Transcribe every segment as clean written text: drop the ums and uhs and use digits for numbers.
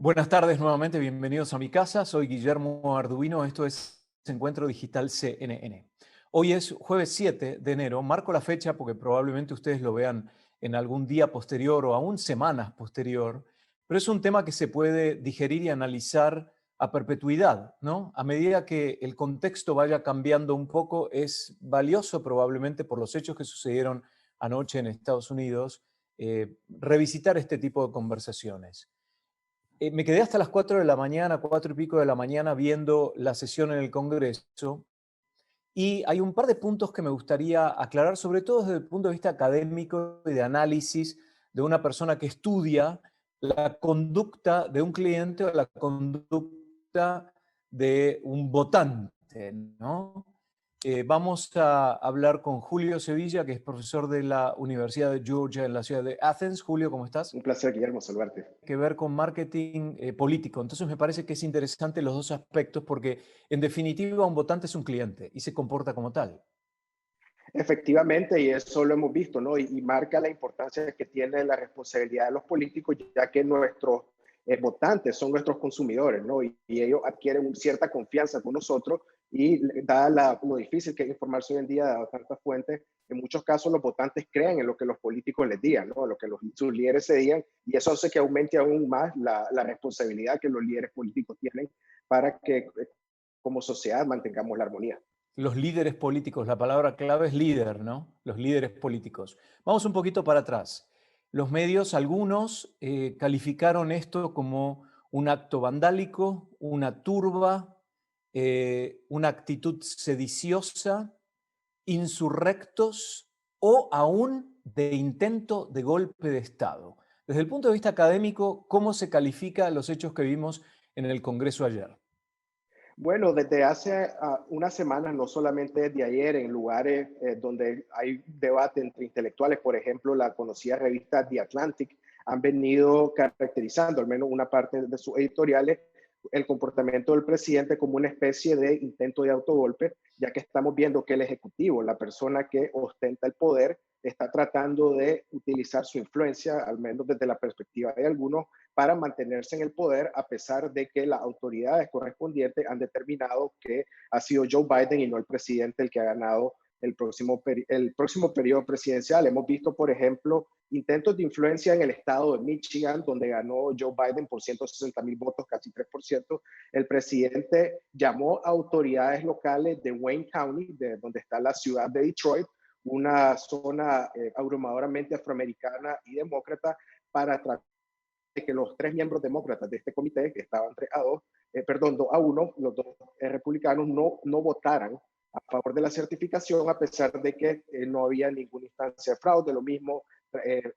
Buenas tardes nuevamente, bienvenidos a mi casa. Soy Guillermo Arduino, esto es Encuentro Digital CNN. Hoy es jueves 7 de enero, marco la fecha porque probablemente ustedes lo vean en algún día posterior o aún semanas posterior, pero es un tema que se puede digerir y analizar a perpetuidad, ¿no? A medida que el contexto vaya cambiando un poco, es valioso probablemente por los hechos que sucedieron anoche en Estados Unidos, revisitar este tipo de conversaciones. Me quedé hasta las 4 de la mañana, 4 y pico de la mañana, viendo la sesión en el Congreso y hay un par de puntos que me gustaría aclarar, sobre todo desde el punto de vista académico y de análisis de una persona que estudia la conducta de un cliente o la conducta de un votante, ¿no? Vamos a hablar con Julio Sevilla, que es profesor de la Universidad de Georgia en la ciudad de Athens. Julio, ¿cómo estás? Un placer, Guillermo, saludarte. Que ver con marketing político. Entonces me parece que es interesante los dos aspectos porque en definitiva un votante es un cliente y se comporta como tal. Efectivamente, y eso lo hemos visto, ¿no? Y marca la importancia que tiene la responsabilidad de los políticos, ya que nuestros votantes son nuestros consumidores, ¿no? Y ellos adquieren cierta confianza con nosotros y dada lo difícil que es informarse hoy en día, dado tantas fuentes, en muchos casos los votantes creen en lo que los políticos les digan, ¿no? Lo que sus líderes se digan, y eso hace que aumente aún más la responsabilidad que los líderes políticos tienen para que como sociedad mantengamos la armonía. Los líderes políticos, la palabra clave es líder, ¿no? Los líderes políticos. Vamos un poquito para atrás. Los medios, algunos, calificaron esto como un acto vandálico, una turba, una actitud sediciosa, insurrectos o aún de intento de golpe de Estado. Desde el punto de vista académico, ¿cómo se califica los hechos que vimos en el Congreso ayer? Bueno, desde hace unas semanas, no solamente desde ayer, en lugares donde hay debate entre intelectuales, por ejemplo, la conocida revista The Atlantic, han venido caracterizando, al menos una parte de sus editoriales, el comportamiento del presidente como una especie de intento de autogolpe, ya que estamos viendo que el Ejecutivo, la persona que ostenta el poder, está tratando de utilizar su influencia, al menos desde la perspectiva de algunos, para mantenerse en el poder, a pesar de que las autoridades correspondientes han determinado que ha sido Joe Biden y no el presidente el que ha ganado el próximo periodo presidencial. Hemos visto, por ejemplo, intentos de influencia en el estado de Michigan, donde ganó Joe Biden por 160,000 votos, casi 3%. El presidente llamó a autoridades locales de Wayne County, de donde está la ciudad de Detroit, una zona abrumadoramente afroamericana y demócrata, para tratar de que los tres miembros demócratas de este comité, que estaban 3-2, perdón, 2-1, los dos republicanos no votaran a favor de la certificación, a pesar de que no había ninguna instancia de fraude. Lo mismo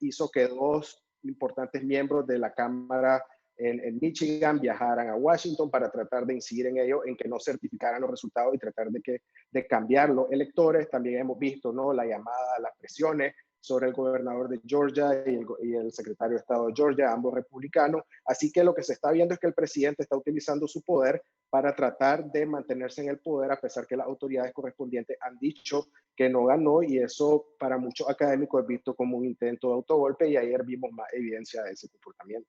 hizo que dos importantes miembros de la Cámara en Michigan viajaran a Washington para tratar de incidir en ello, en que no certificaran los resultados y tratar de cambiar los electores. También hemos visto, ¿no?, la llamada a las presiones sobre el gobernador de Georgia y el secretario de Estado de Georgia, ambos republicanos. Así que lo que se está viendo es que el presidente está utilizando su poder para tratar de mantenerse en el poder, a pesar que las autoridades correspondientes han dicho que no ganó, y eso para muchos académicos es visto como un intento de autogolpe, y ayer vimos más evidencia de ese comportamiento.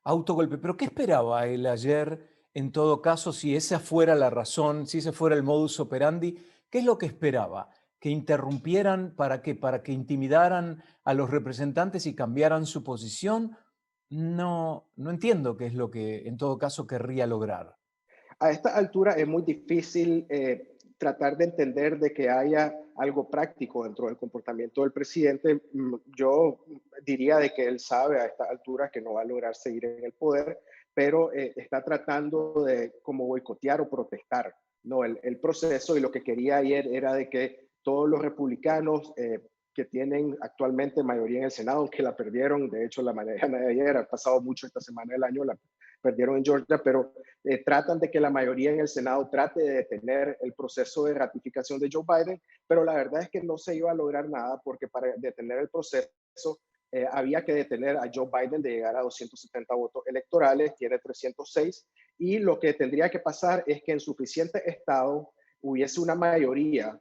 Autogolpe. ¿Pero qué esperaba él ayer en todo caso si esa fuera la razón, si ese fuera el modus operandi? ¿Qué es lo que esperaba? ¿Que interrumpieran para qué? ¿Para que intimidaran a los representantes y cambiaran su posición? No, no entiendo qué es lo que en todo caso querría lograr. A esta altura es muy difícil tratar de entender de que haya algo práctico dentro del comportamiento del presidente. Yo diría de que él sabe a esta altura que no va a lograr seguir en el poder, pero está tratando de como boicotear o protestar, ¿no?, el proceso. Y lo que quería ayer era de que todos los republicanos que tienen actualmente mayoría en el Senado, aunque la perdieron, de hecho la mañana de ayer, ha pasado mucho esta semana del año, la perdieron en Georgia, pero tratan de que la mayoría en el Senado trate de detener el proceso de ratificación de Joe Biden, pero la verdad es que no se iba a lograr nada, porque para detener el proceso había que detener a Joe Biden de llegar a 270 votos electorales, tiene 306, y lo que tendría que pasar es que en suficientes estados hubiese una mayoría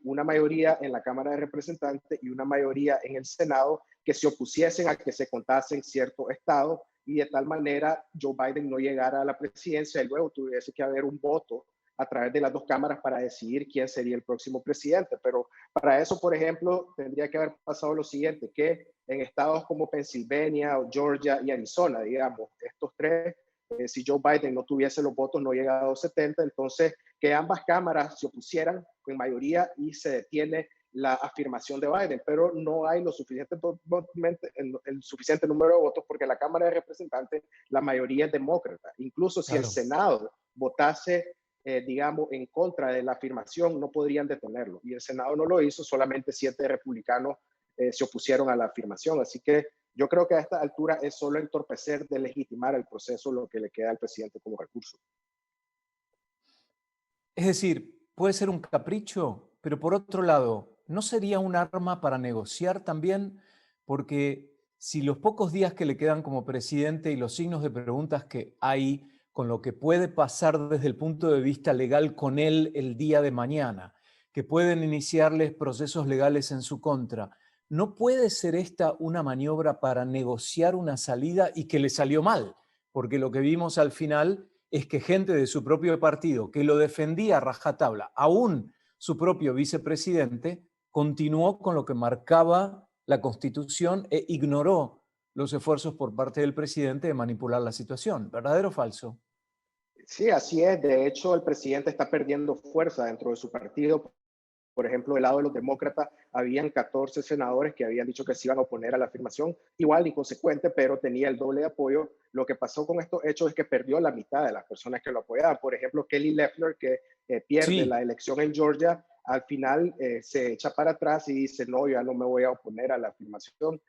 en la Cámara de Representantes y una mayoría en el Senado que se opusiesen a que se contasen ciertos estados y de tal manera Joe Biden no llegara a la presidencia y luego tuviese que haber un voto a través de las dos cámaras para decidir quién sería el próximo presidente. Pero para eso, por ejemplo, tendría que haber pasado lo siguiente, que en estados como Pensilvania, Georgia y Arizona, digamos, estos tres, si Joe Biden no tuviese los votos, no llega a 270, entonces que ambas cámaras se opusieran en mayoría y se detiene la afirmación de Biden, pero no hay el suficiente número de votos porque la Cámara de Representantes, la mayoría es demócrata. Incluso si el Claro. Senado votase, digamos, en contra de la afirmación, no podrían detenerlo. Y el Senado no lo hizo, solamente 7 republicanos se opusieron a la afirmación. Así que yo creo que a esta altura es solo entorpecer, de legitimar el proceso lo que le queda al presidente como recurso. Es decir, puede ser un capricho, pero por otro lado, ¿no sería un arma para negociar también? Porque si los pocos días que le quedan como presidente y los signos de preguntas que hay con lo que puede pasar desde el punto de vista legal con él el día de mañana, que pueden iniciarles procesos legales en su contra, ¿no puede ser esta una maniobra para negociar una salida y que le salió mal? Porque lo que vimos al final es que gente de su propio partido que lo defendía a rajatabla, aún su propio vicepresidente, continuó con lo que marcaba la Constitución e ignoró los esfuerzos por parte del presidente de manipular la situación. ¿Verdadero o falso? Sí, así es. De hecho, el presidente está perdiendo fuerza dentro de su partido. Por ejemplo, del lado de los demócratas, habían 14 senadores que habían dicho que se iban a oponer a la afirmación, igual inconsecuente, pero tenía el doble de apoyo. Lo que pasó con estos hechos es que perdió la mitad de las personas que lo apoyaban. Por ejemplo, Kelly Loeffler, que pierde la Sí. elección en Georgia, al final se echa para atrás y dice, no, ya no me voy a oponer a la afirmación.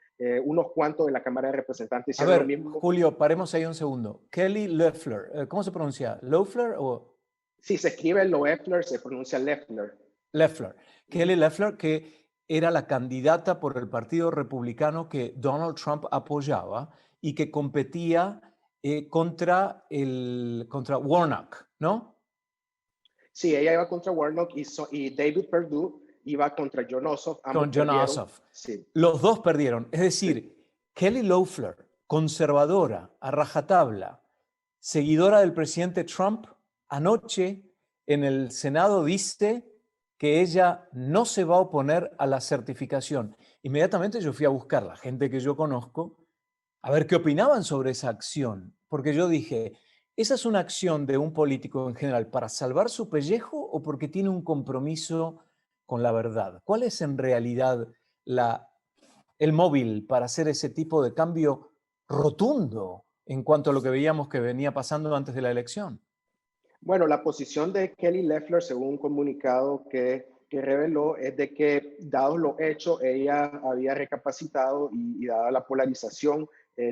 Unos cuantos de la Cámara de Representantes A hicieron lo ver, mismo. Julio, paremos ahí un segundo. Kelly Loeffler, ¿cómo se pronuncia? ¿Loeffler o Si se escribe Loeffler, se pronuncia Loeffler. Loeffler? Kelly Loeffler, que era la candidata por el Partido Republicano que Donald Trump apoyaba y que competía contra Warnock, ¿no? Sí, ella iba contra Warnock y David Perdue iba contra Jon Ossoff, ambos Con John perdieron. Ossoff. Sí, Los dos perdieron. Es sí. decir, Kelly Loeffler, conservadora, a rajatabla, seguidora del presidente Trump, anoche en el Senado dice que ella no se va a oponer a la certificación. Inmediatamente yo fui a buscar a la gente que yo conozco a ver qué opinaban sobre esa acción, porque yo dije, ¿esa es una acción de un político en general para salvar su pellejo o porque tiene un compromiso con la verdad? ¿Cuál es en realidad la, el móvil para hacer ese tipo de cambio rotundo en cuanto a lo que veíamos que venía pasando antes de la elección? Bueno, la posición de Kelly Loeffler, según un comunicado que reveló, es de que, dados los hechos, ella había recapacitado y dada la polarización,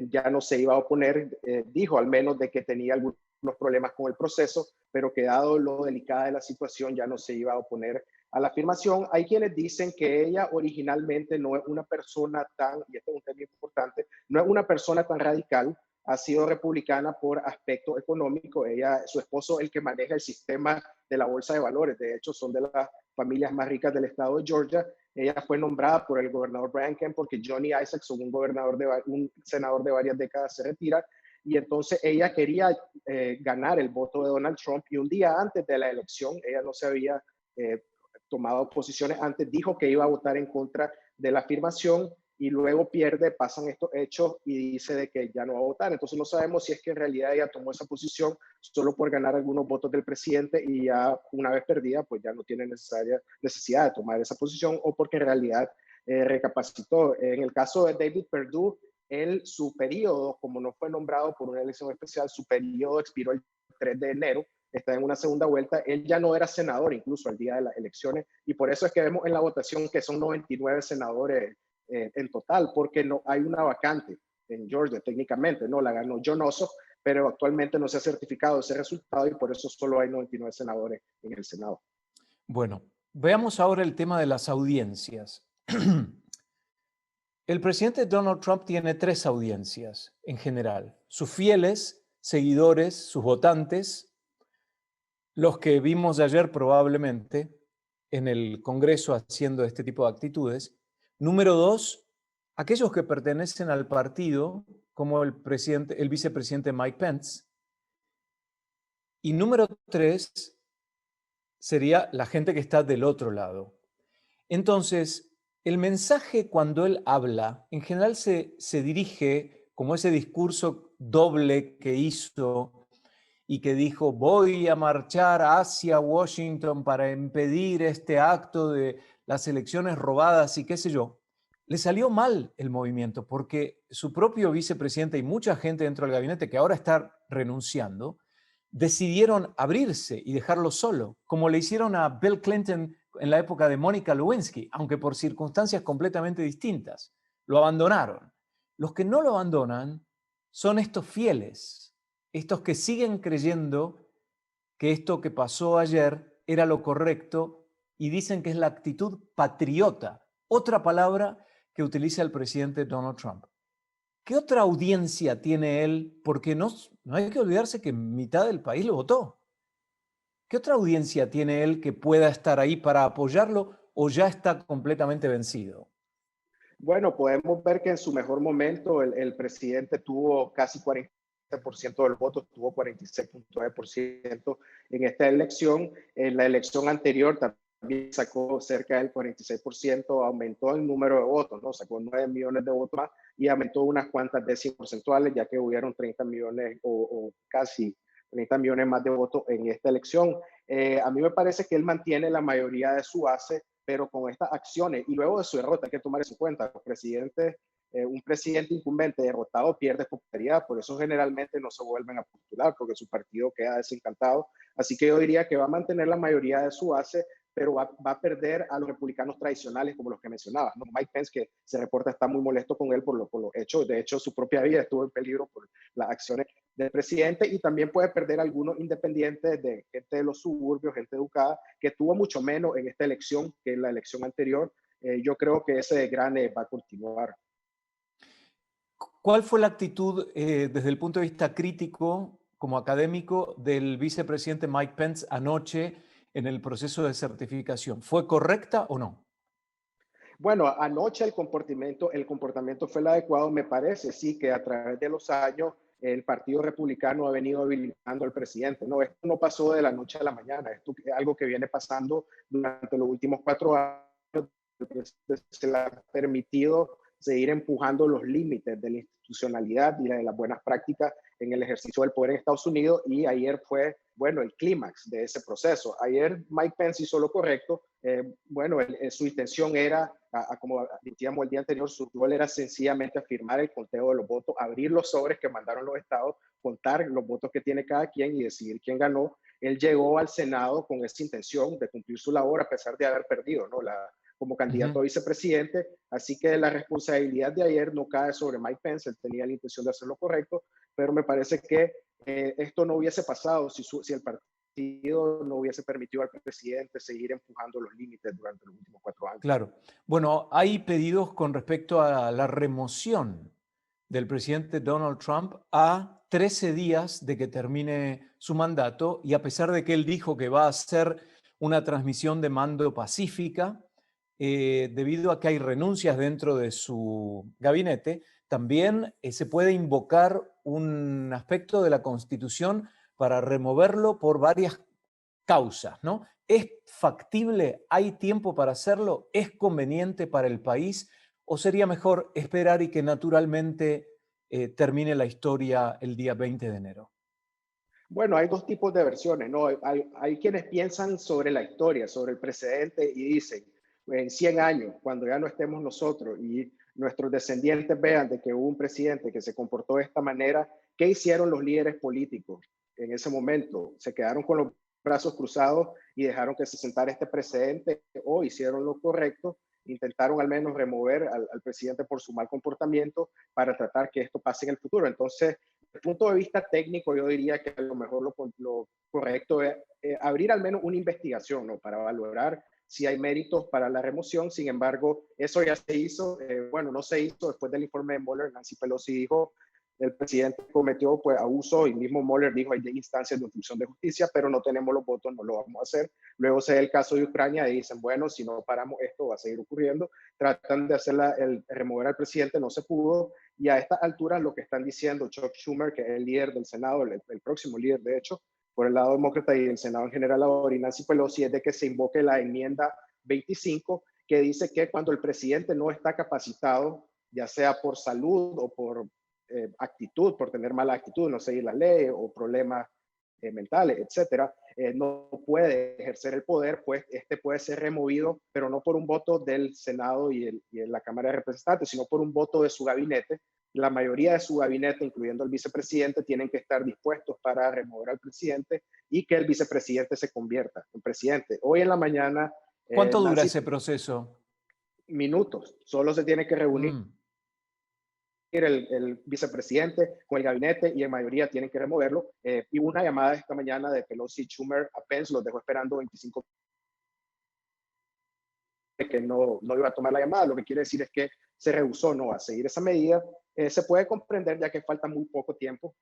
ya no se iba a oponer, dijo al menos de que tenía algunos problemas con el proceso, pero que dado lo delicada de la situación, ya no se iba a oponer a la afirmación. Hay quienes dicen que ella originalmente no es una persona tan, y este es un tema importante, no es una persona tan radical, ha sido republicana por aspecto económico. Ella, su esposo, el que maneja el sistema de la bolsa de valores. De hecho, son de las familias más ricas del estado de Georgia. Ella fue nombrada por el gobernador Brian Kemp porque Johnny Isakson, un senador de varias décadas, se retira. Y entonces ella quería ganar el voto de Donald Trump. Y un día antes de la elección, ella no se había eh, tomado posiciones antes, dijo que iba a votar en contra de la afirmación y luego pierde, pasan estos hechos y dice de que ya no va a votar. Entonces no sabemos si es que en realidad ella tomó esa posición solo por ganar algunos votos del presidente y ya una vez perdida, pues ya no tiene necesidad de tomar esa posición o porque en realidad recapacitó. En el caso de David Perdue, su periodo, como no fue nombrado por una elección especial, su periodo expiró el 3 de enero, está en una segunda vuelta, él ya no era senador incluso al día de las elecciones y por eso es que vemos en la votación que son 99 senadores en total, porque no hay una vacante en Georgia técnicamente, no la ganó Jon Ossoff, pero actualmente no se ha certificado ese resultado y por eso solo hay 99 senadores en el Senado. Bueno, veamos ahora el tema de las audiencias. El presidente Donald Trump tiene 3 audiencias en general. Sus fieles, seguidores, sus votantes, los que vimos ayer probablemente en el Congreso haciendo este tipo de actitudes. Número 2, aquellos que pertenecen al partido, como el vicepresidente Mike Pence. Y número 3 sería la gente que está del otro lado. Entonces, el mensaje cuando él habla, en general se dirige como ese discurso doble que hizo y que dijo, voy a marchar hacia Washington para impedir este acto de las elecciones robadas y qué sé yo. Le salió mal el movimiento porque su propio vicepresidente y mucha gente dentro del gabinete que ahora está renunciando, decidieron abrirse y dejarlo solo, como le hicieron a Bill Clinton en la época de Mónica Lewinsky, aunque por circunstancias completamente distintas. Lo abandonaron. Los que no lo abandonan son estos fieles, estos que siguen creyendo que esto que pasó ayer era lo correcto y dicen que es la actitud patriota, otra palabra que utiliza el presidente Donald Trump. ¿Qué otra audiencia tiene él? Porque no hay que olvidarse que mitad del país lo votó. ¿Qué otra audiencia tiene él que pueda estar ahí para apoyarlo o ya está completamente vencido? Bueno, podemos ver que en su mejor momento el presidente tuvo casi 40% del voto, tuvo 46.9% en esta elección. En la elección anterior también sacó cerca del 46%, aumentó el número de votos, ¿no? Sacó 9 millones de votos más y aumentó unas cuantas décimas porcentuales, ya que hubieron 30 millones o casi 30 millones más de votos en esta elección. A mí me parece que él mantiene la mayoría de su base, pero con estas acciones y luego de su derrota hay que tomar eso en cuenta. Los presidentes, un presidente incumbente derrotado pierde popularidad, por eso generalmente no se vuelven a postular porque su partido queda desencantado. Así que yo diría que va a mantener la mayoría de su base, pero va a perder a los republicanos tradicionales como los que mencionabas, ¿no? Mike Pence, que se reporta está muy molesto con él por lo hecho, de hecho su propia vida estuvo en peligro por las acciones del presidente, y también puede perder algunos independientes de gente de los suburbios, gente educada, que tuvo mucho menos en esta elección que en la elección anterior. Yo creo que ese desgrane va a continuar. ¿Cuál fue la actitud desde el punto de vista crítico, como académico, del vicepresidente Mike Pence anoche en el proceso de certificación? ¿Fue correcta o no? Bueno, anoche el comportamiento fue el adecuado. Me parece, sí, que a través de los años el Partido Republicano ha venido habilitando al presidente. No, esto no pasó de la noche a la mañana. Esto es algo que viene pasando durante los últimos 4 años. El presidente se le ha permitido seguir empujando los límites de la institucionalidad y de las buenas prácticas en el ejercicio del poder en Estados Unidos, y ayer fue, bueno, el clímax de ese proceso. Ayer Mike Pence hizo lo correcto. Bueno, su intención era, como decíamos el día anterior, su rol era sencillamente firmar el conteo de los votos, abrir los sobres que mandaron los estados, contar los votos que tiene cada quien y decidir quién ganó. Él llegó al Senado con esa intención de cumplir su labor a pesar de haber perdido, ¿no? Como candidato a vicepresidente. Así que la responsabilidad de ayer no cae sobre Mike Pence. Él tenía la intención de hacer lo correcto, pero me parece que esto no hubiese pasado si el partido no hubiese permitido al presidente seguir empujando los límites durante los últimos 4 años. Claro. Bueno, hay pedidos con respecto a la remoción del presidente Donald Trump a 13 días de que termine su mandato, y a pesar de que él dijo que va a hacer una transmisión de mando pacífica, debido a que hay renuncias dentro de su gabinete, también se puede invocar un aspecto de la Constitución para removerlo por varias causas, ¿no? ¿Es factible? ¿Hay tiempo para hacerlo? ¿Es conveniente para el país? ¿O sería mejor esperar y que naturalmente termine la historia el día 20 de enero? Bueno, hay dos tipos de versiones, ¿no? Hay quienes piensan sobre la historia, sobre el precedente, y dicen, en 100 años, cuando ya no estemos nosotros y nuestros descendientes vean de que hubo un presidente que se comportó de esta manera, ¿qué hicieron los líderes políticos en ese momento? ¿Se quedaron con los brazos cruzados y dejaron que se sentara este precedente, o hicieron lo correcto, intentaron al menos remover al presidente por su mal comportamiento para tratar que esto pase en el futuro? Entonces, el punto de vista técnico, yo diría que a lo mejor lo correcto es abrir al menos una investigación, ¿no? Para valorar si hay méritos para la remoción. Sin embargo, eso ya se hizo. Bueno, no se hizo después del informe de Mueller. Nancy Pelosi dijo, el presidente cometió pues abuso y mismo Mueller dijo hay instancias de obstrucción de justicia, pero no tenemos los votos, no lo vamos a hacer. Luego se da el caso de Ucrania y dicen, bueno, si no paramos esto va a seguir ocurriendo. Tratan de remover al presidente, no se pudo. Y a estas alturas lo que están diciendo Chuck Schumer, que es el líder del Senado, el próximo líder de hecho, por el lado demócrata y el Senado en general ahora, y Nancy Pelosi, es de que se invoque la enmienda 25, que dice que cuando el presidente no está capacitado, ya sea por salud o por actitud, por tener mala actitud, no seguir las leyes o problemas mentales, etcétera, no puede ejercer el poder, pues este puede ser removido, pero no por un voto del Senado y la Cámara de Representantes, sino por un voto de su gabinete. La mayoría de su gabinete, incluyendo el vicepresidente, tienen que estar dispuestos para remover al presidente y que el vicepresidente se convierta en presidente. Hoy en la mañana, ¿Cuánto dura Nancy, ese proceso? minutos, solo se tiene que reunir Mm. el vicepresidente con el gabinete y en mayoría tienen que removerlo. Y una llamada esta mañana de Pelosi y Schumer a Pence, los dejó esperando 25 que no iba a tomar la llamada. Lo que quiere decir es que se rehusó no a seguir esa medida. Se puede comprender ya que falta muy poco tiempo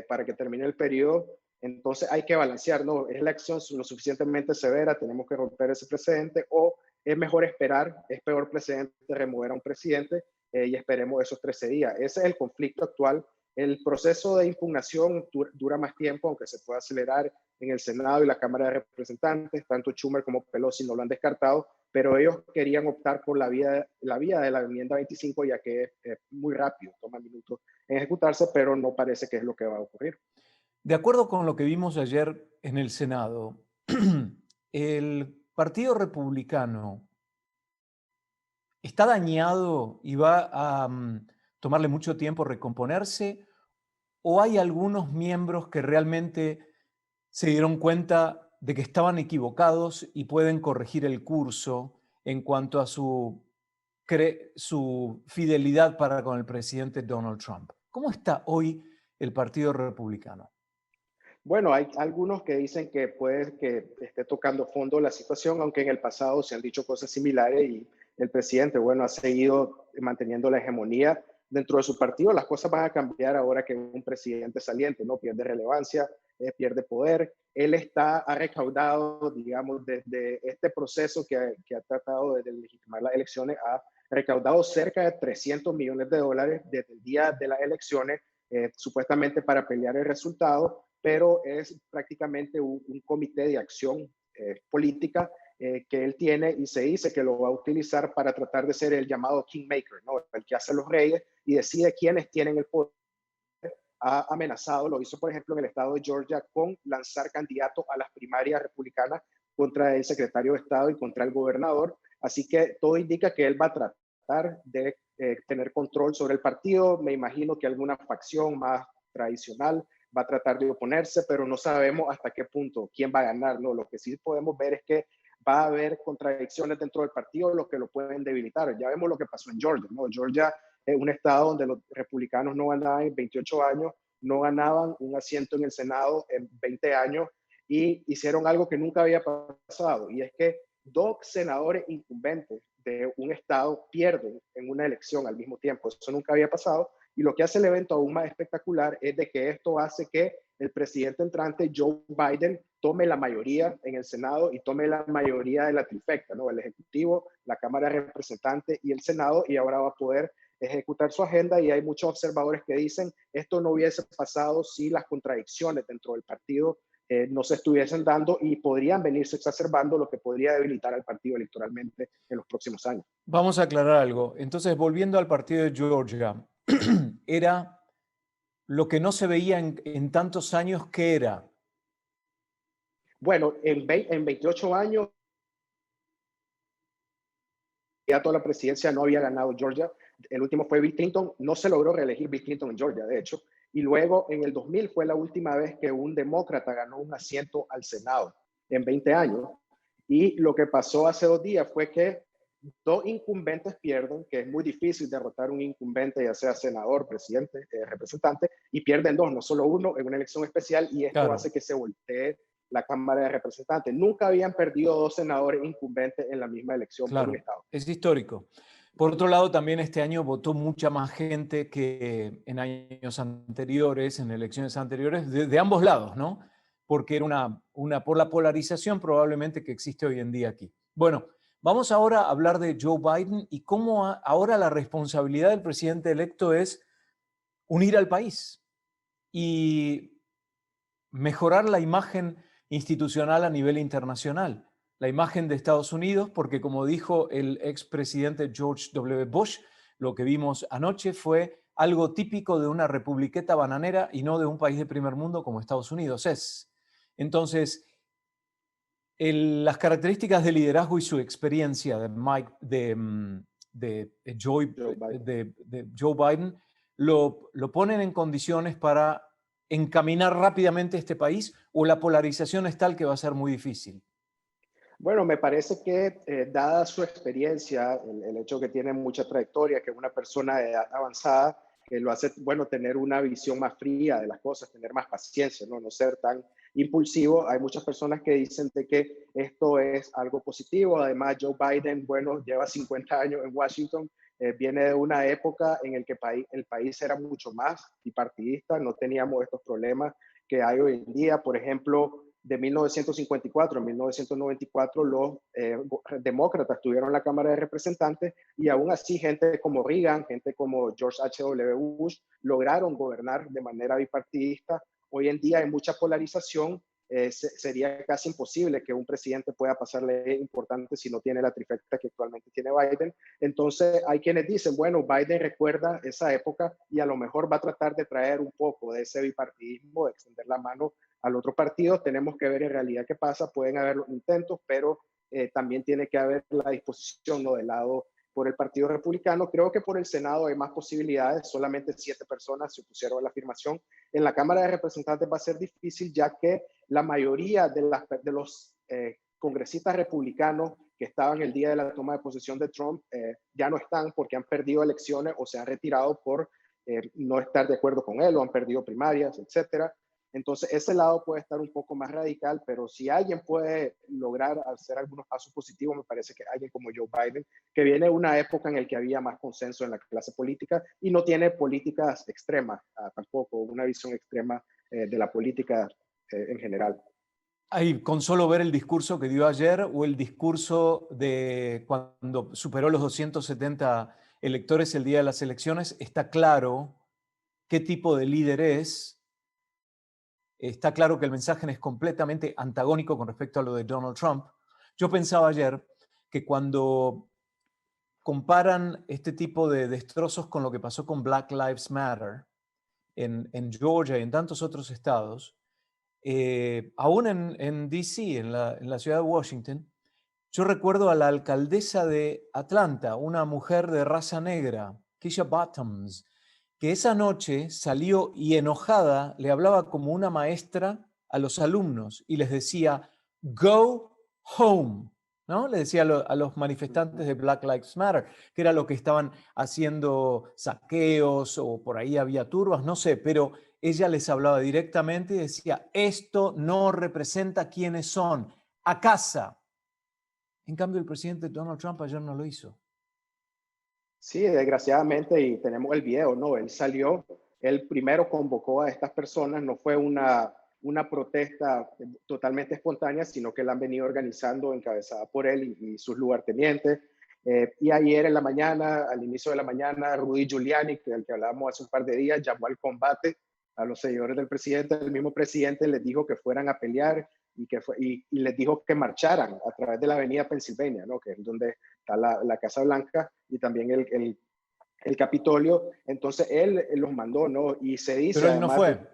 para que termine el periodo. Entonces hay que balancear, ¿no? ¿Es la acción lo suficientemente severa? ¿Tenemos que romper ese precedente? ¿O es mejor esperar? ¿Es peor precedente remover a un presidente? Y esperemos esos 13 días. Ese es el conflicto actual. El proceso de impugnación dura más tiempo, aunque se pueda acelerar en el Senado y la Cámara de Representantes. Tanto Schumer como Pelosi no lo han descartado, pero ellos querían optar por la vía de la enmienda 25, ya que es muy rápido, toma minutos en ejecutarse, pero no parece que es lo que va a ocurrir. De acuerdo con lo que vimos ayer en el Senado, el Partido Republicano está dañado y va a tomarle mucho tiempo recomponerse, o hay algunos miembros que realmente se dieron cuenta de que estaban equivocados y pueden corregir el curso en cuanto a su fidelidad para con el presidente Donald Trump. ¿Cómo está hoy el Partido Republicano? Bueno, hay algunos que dicen que puede que esté tocando fondo la situación, aunque en el pasado se han dicho cosas similares y el presidente, bueno, ha seguido manteniendo la hegemonía dentro de su partido. Las cosas van a cambiar ahora que un presidente saliente, ¿no? Pierde relevancia, pierde poder. Él ha recaudado, digamos, desde este proceso que ha tratado de legitimar las elecciones, ha recaudado cerca de $300 millones desde el día de las elecciones, supuestamente para pelear el resultado, pero es prácticamente un comité de acción política que él tiene y se dice que lo va a utilizar para tratar de ser el llamado kingmaker, ¿no? El que hace los reyes y decide quiénes tienen el poder. Ha amenazado, lo hizo por ejemplo en el estado de Georgia con lanzar candidatos a las primarias republicanas contra el secretario de Estado y contra el gobernador. Así que todo indica que él va a tratar de tener control sobre el partido. Me imagino que alguna facción más tradicional va a tratar de oponerse, pero no sabemos hasta qué punto, quién va a ganar, ¿no? Lo que sí podemos ver es que va a haber contradicciones dentro del partido, lo que lo pueden debilitar. Ya vemos lo que pasó en Georgia, ¿no? Georgia es un estado donde los republicanos no ganaban en 28 años, no ganaban un asiento en el Senado en 20 años y hicieron algo que nunca había pasado, y es que dos senadores incumbentes de un estado pierden en una elección al mismo tiempo. Eso nunca había pasado. Y lo que hace el evento aún más espectacular es de que esto hace que el presidente entrante, Joe Biden, tome la mayoría en el Senado y tome la mayoría de la trifecta, ¿no? El Ejecutivo, la Cámara de Representantes y el Senado, y ahora va a poder ejecutar su agenda. Y hay muchos observadores que dicen esto no hubiese pasado si las contradicciones dentro del partido no se estuviesen dando y podrían venirse exacerbando, lo que podría debilitar al partido electoralmente en los próximos años. Vamos a aclarar algo. Entonces, volviendo al partido de Georgia, era lo que no se veía en tantos años, ¿qué era? Bueno, en 28 años, ya toda la presidencia no había ganado Georgia. El último fue Bill Clinton. No se logró reelegir Bill Clinton en Georgia, de hecho. Y luego, en el 2000, fue la última vez que un demócrata ganó un asiento al Senado en 20 años. Y lo que pasó hace 2 días fue que dos incumbentes pierden, que es muy difícil derrotar un incumbente, ya sea senador, presidente, representante, y pierden dos, no solo uno, en una elección especial, y esto Claro, hace que se voltee la Cámara de Representantes. Nunca habían perdido dos senadores incumbentes en la misma elección por un claro, estado. es histórico. Por otro lado, también este año votó mucha más gente que en años anteriores, en elecciones anteriores, de ambos lados, ¿no? Porque era por la polarización probablemente que existe hoy en día aquí. Bueno, vamos ahora a hablar de Joe Biden y cómo ahora la responsabilidad del presidente electo es unir al país y mejorar la imagen institucional a nivel internacional, la imagen de Estados Unidos, porque como dijo el expresidente George W. Bush, lo que vimos anoche fue algo típico de una republiqueta bananera y no de un país de primer mundo como Estados Unidos es. Entonces, las características de liderazgo y su experiencia Joe Biden. De Joe Biden lo ponen en condiciones para encaminar rápidamente este país, o la polarización es tal que va a ser muy difícil. Bueno, me parece que dada su experiencia, el hecho que tiene mucha trayectoria, que es una persona de edad avanzada, que lo hace, bueno, tener una visión más fría de las cosas, tener más paciencia, no ser tan impulsivo. Hay muchas personas que dicen de que esto es algo positivo. Además, Joe Biden, bueno, lleva 50 años en Washington, viene de una época en la que el país era mucho más bipartidista, no teníamos estos problemas que hay hoy en día. Por ejemplo, de 1954 a 1994 los demócratas tuvieron la Cámara de Representantes y aún así gente como Reagan, gente como George H.W. Bush lograron gobernar de manera bipartidista. Hoy en día hay mucha polarización. Sería casi imposible que un presidente pueda pasar leyes importantes si no tiene la trifecta que actualmente tiene Biden. Entonces hay quienes dicen, bueno, Biden recuerda esa época y a lo mejor va a tratar de traer un poco de ese bipartidismo, de extender la mano al otro partido. Tenemos que ver en realidad qué pasa. Pueden haber los intentos, pero también tiene que haber la disposición, ¿no?, del lado por el Partido Republicano. Creo que por el Senado hay más posibilidades. Solamente 7 personas se opusieron a la afirmación. En la Cámara de Representantes va a ser difícil, ya que la mayoría de los congresistas republicanos que estaban el día de la toma de posesión de Trump ya no están porque han perdido elecciones o se han retirado por no estar de acuerdo con él o han perdido primarias, etcétera. Entonces, ese lado puede estar un poco más radical, pero si alguien puede lograr hacer algunos pasos positivos, me parece que alguien como Joe Biden, que viene de una época en la que había más consenso en la clase política y no tiene políticas extremas, tampoco una visión extrema de la política en general. Ahí, con solo ver el discurso que dio ayer o el discurso de cuando superó los 270 electores el día de las elecciones, está claro qué tipo de líder es. Está claro que el mensaje es completamente antagónico con respecto a lo de Donald Trump. Yo pensaba ayer que cuando comparan este tipo de destrozos con lo que pasó con Black Lives Matter en Georgia y en tantos otros estados, aún en DC, en la ciudad de Washington, yo recuerdo a la alcaldesa de Atlanta, una mujer de raza negra, Keisha Bottoms, que esa noche salió y enojada le hablaba como una maestra a los alumnos y les decía, go home, ¿no? Le decía a los manifestantes de Black Lives Matter, que era lo que estaban haciendo saqueos o por ahí había turbas, no sé, pero ella les hablaba directamente y decía, esto no representa quiénes son, a casa. En cambio, el presidente Donald Trump ayer no lo hizo. Sí, desgraciadamente, y tenemos el video, ¿no? Él salió, él primero convocó a estas personas, no fue una protesta totalmente espontánea, sino que la han venido organizando, encabezada por él y sus lugartenientes. Y ayer en la mañana, al inicio de la mañana, Rudy Giuliani, del que hablábamos hace un par de días, llamó al combate a los seguidores del presidente. El mismo presidente les dijo que fueran a pelear y les dijo que marcharan a través de la avenida Pennsylvania, ¿no?, que es donde está la Casa Blanca y también el Capitolio. Entonces él los mandó, ¿no? Y se dice, Pero él no además fue. de,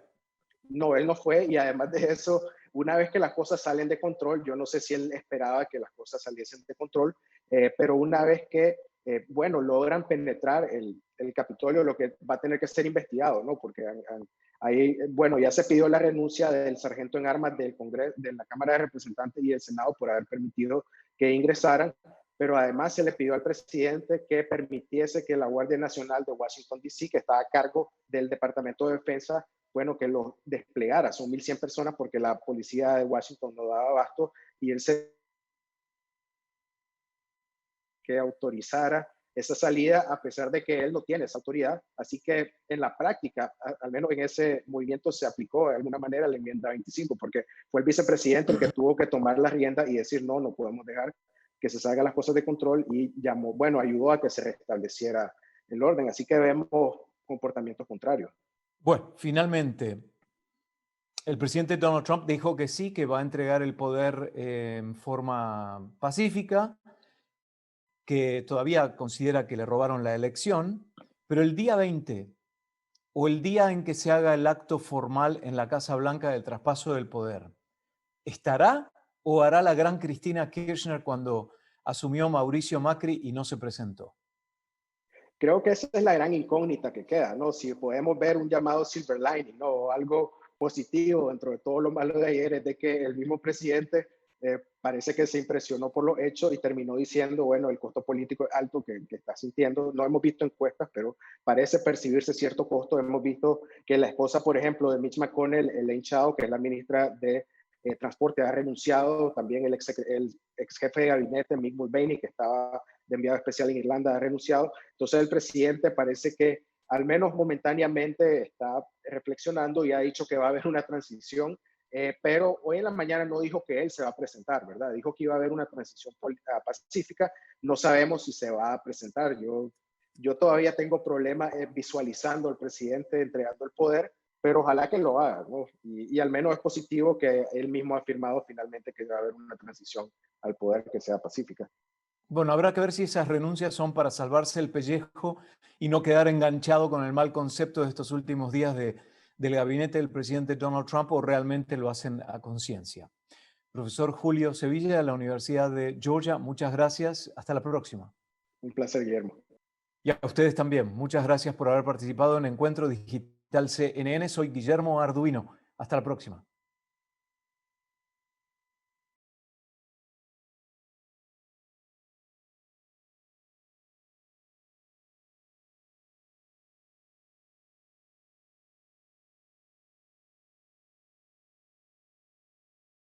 no, él no fue, y además de eso, una vez que las cosas salen de control, yo no sé si él esperaba que las cosas saliesen de control, pero una vez que, bueno, logran penetrar el Capitolio, lo que va a tener que ser investigado, ¿no? Porque ahí, bueno, ya se pidió la renuncia del sargento en armas del Congreso, de la Cámara de Representantes y del Senado por haber permitido que ingresaran, pero además se le pidió al presidente que permitiese que la Guardia Nacional de Washington, D.C., que está a cargo del Departamento de Defensa, bueno, que los desplegara. Son 1,100 personas porque la policía de Washington no daba abasto y él se que autorizara esa salida a pesar de que él no tiene esa autoridad. Así que en la práctica, al menos en ese movimiento se aplicó de alguna manera la enmienda 25, porque fue el vicepresidente el que tuvo que tomar la rienda y decir, no, no podemos dejar que se salgan las cosas de control y llamó, bueno, ayudó a que se restableciera el orden. Así que vemos comportamientos contrarios. Bueno, finalmente, el presidente Donald Trump dijo que sí, que va a entregar el poder en forma pacífica, que todavía considera que le robaron la elección, pero el día 20 o el día en que se haga el acto formal en la Casa Blanca del traspaso del poder, ¿estará o hará la gran Cristina Kirchner cuando asumió Mauricio Macri y no se presentó? Creo que esa es la gran incógnita que queda, ¿no? Si podemos ver un llamado silver lining, ¿no? O algo positivo dentro de todo lo malo de ayer es de que el mismo presidente parece que se impresionó por los hechos y terminó diciendo, bueno, el costo político es alto que está sintiendo. No hemos visto encuestas, pero parece percibirse cierto costo. Hemos visto que la esposa, por ejemplo, de Mitch McConnell, Elaine Chao, que es la ministra de Transporte, ha renunciado. También el ex jefe de gabinete, Mick Mulvaney, que estaba de enviado especial en Irlanda, ha renunciado. Entonces el presidente parece que al menos momentáneamente está reflexionando y ha dicho que va a haber una transición, pero hoy en la mañana no dijo que él se va a presentar, ¿verdad? Dijo que iba a haber una transición pacífica. No sabemos si se va a presentar. Yo todavía tengo problemas visualizando al presidente entregando el poder, pero ojalá que lo haga, ¿no? Y al menos es positivo que él mismo ha afirmado finalmente que va a haber una transición al poder que sea pacífica. Bueno, habrá que ver si esas renuncias son para salvarse el pellejo y no quedar enganchado con el mal concepto de estos últimos días del gabinete del presidente Donald Trump o realmente lo hacen a conciencia. Profesor Julio Sevilla de la Universidad de Georgia, muchas gracias. Hasta la próxima. Un placer, Guillermo. Y a ustedes también. Muchas gracias por haber participado en Encuentro Digital CNN. Soy Guillermo Arduino. Hasta la próxima.